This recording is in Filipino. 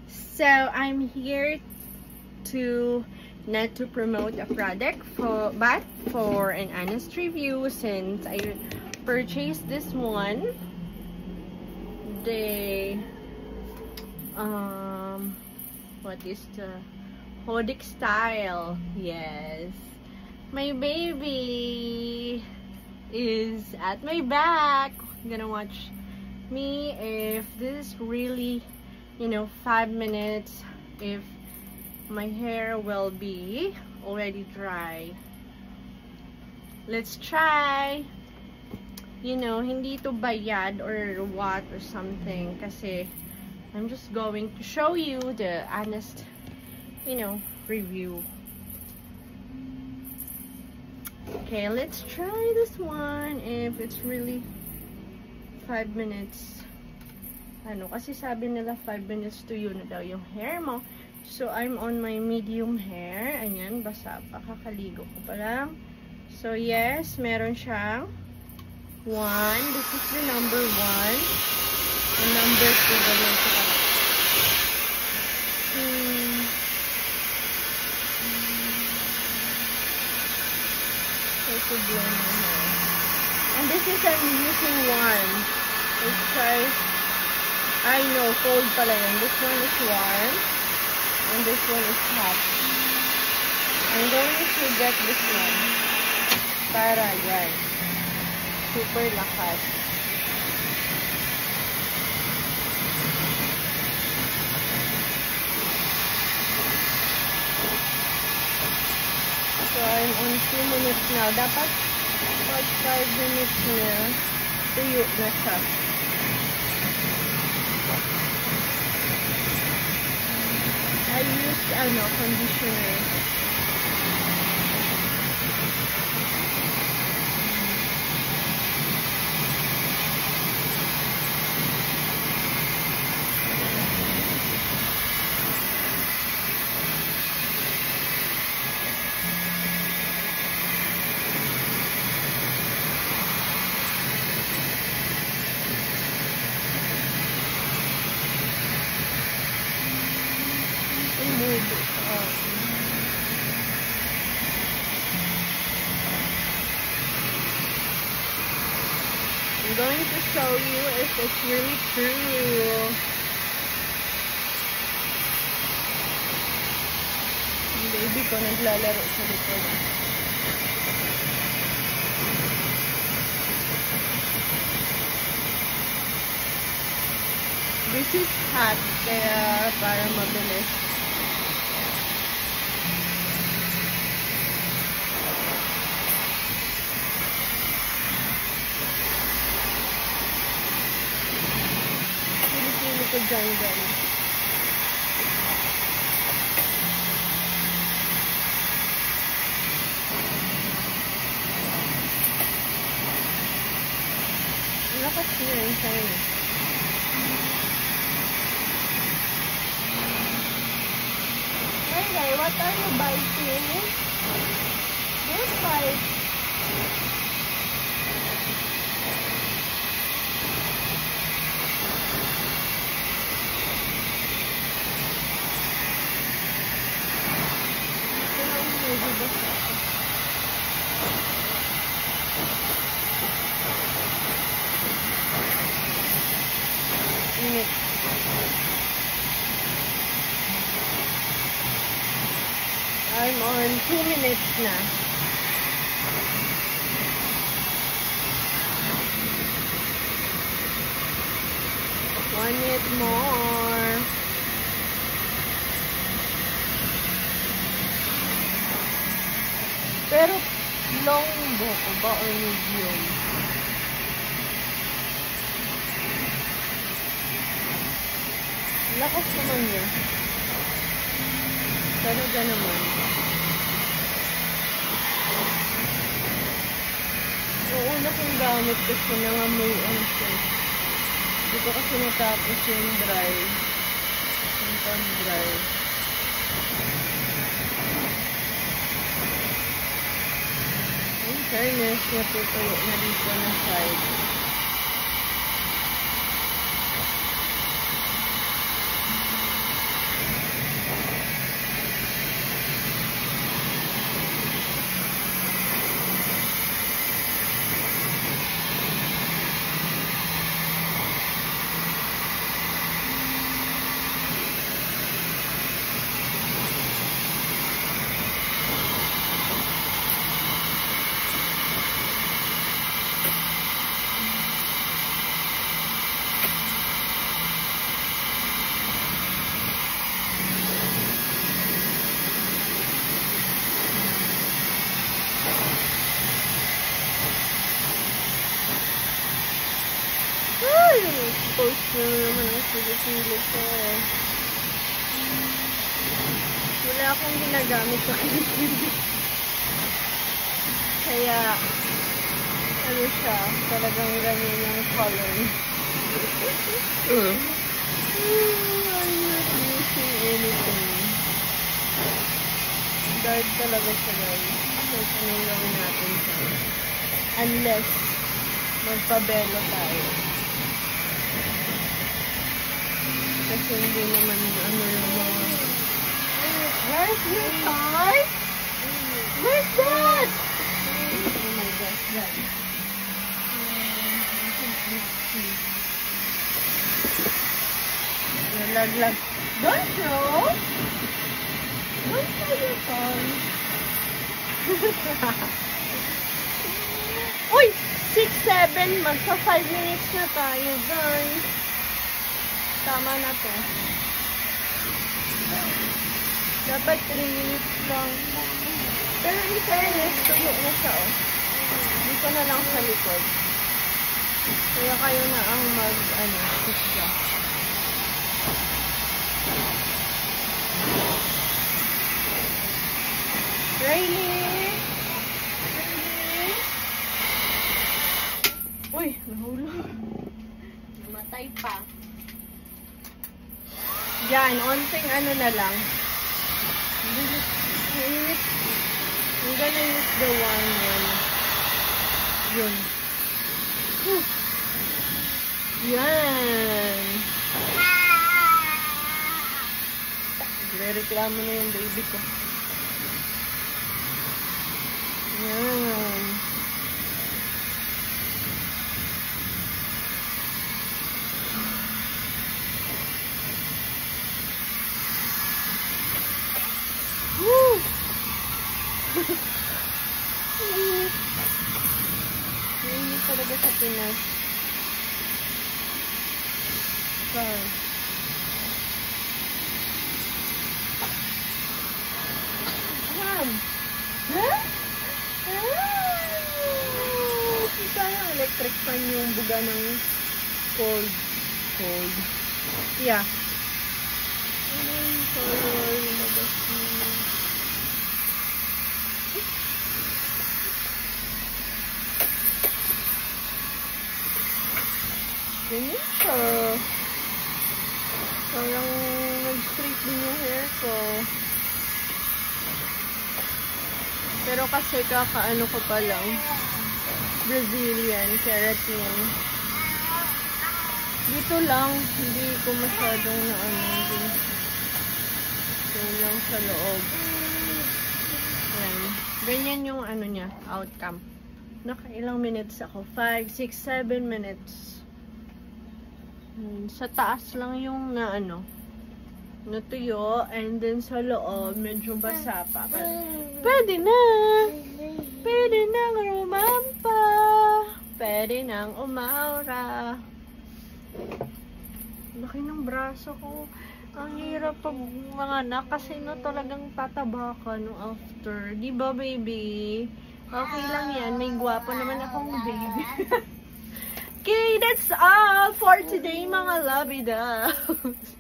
So I'm here to not to promote a product but for an honest review, since I purchased this one. The what is the Hodic style? Yes, my baby is at my back, gonna watch me if this is really, 5 minutes, if my hair will be already dry. Let's try. Hindi to bayad or what or something, kasi I'm just going to show you the honest, review. Okay, let's try this one if it's really 5 minutes. Kasi sabi nila 5 minutes to yun na daw yung hair mo. So, I'm on my medium hair. Ayan, basa pa. Kakaligo ko pa lang. So, yes, meron siyang 1. This is the number 1. And number 2, ganyan sa karat. To blend my hair. And this is I'm using one. Let's try. I know, cold pala yun. This one is warm. And this one is hot. I'm going to get this one. Para yan. Super lakas. So, I'm on 2 minutes now. Dapat pag 5 minutes na, tuyo na siya. I used, conditioner. I'm going to show you if it's really true. Yung baby ko naglalaro sa likod. This is hot, kaya para mabilis. Dyan. Lakas niya yung China. Hey, what are you biting? Don't bite. I'm on 2 minutes na. One minute more. Pero long buhok ba or medium? Lakas naman niya. Talaga naman. Una kong gamit kasi nangamoy siya. Hindi ko kasi natapos yung dry. Yung pag-dry. In fairness, natutuyo na dito na side. Post na naman ang sili-sili ko. Wala akong ginagamit sa kilikili. Kaya, ano siya, talagang ganyan yung color. I'm not using anything. Dark talaga siya, guys. Kahit anong gawin natin siya. Unless, magpabelo tayo. Kasi hindi naman ano yung mga... Where's your card? Where's that? Oh my gosh, guys. Nalaglag. Don't throw! Don't throw your phone. Uy! 6-7. Magsa 5 minutes na tayo, guys. Tama na to. Dapat 3 minutes lang. Pero in fairness, tuyo na siya, oh. Dito na lang sa likod. Kaya kayo na ang isda. Riley! Uy, nahulog. Namatay pa. Yan, onting ano na lang. I'm gonna use the one. Yun. Yan. Reklamo na yung baby ko. Yan. Woo! Mainit talaga sa Pinas. Sorry. Huh? Sana electric fan yung buga ng cold. Yeah. Ganyan siya. Parang nag-straight din yung hair ko. Pero kasi kakaano ko pa lang. Brazilian, keratin. Dito lang, hindi ko masyadong dito lang sa loob. Yan. Ganyan yung niya, outcome. Nakailang minutes ako? 5, 6, 7 minutes. Sa taas lang yung natuyo, and then sa loob, medyo basa pa. Pwede na! Pwede nang rumampa! Pwede nang umaura! Laki ng braso ko. Ang hirap pag mga anak kasi talagang tataba ka after. Diba, baby? Okay lang yan. May gwapo naman akong baby. Okay, that's all for today, mga lovey dogs.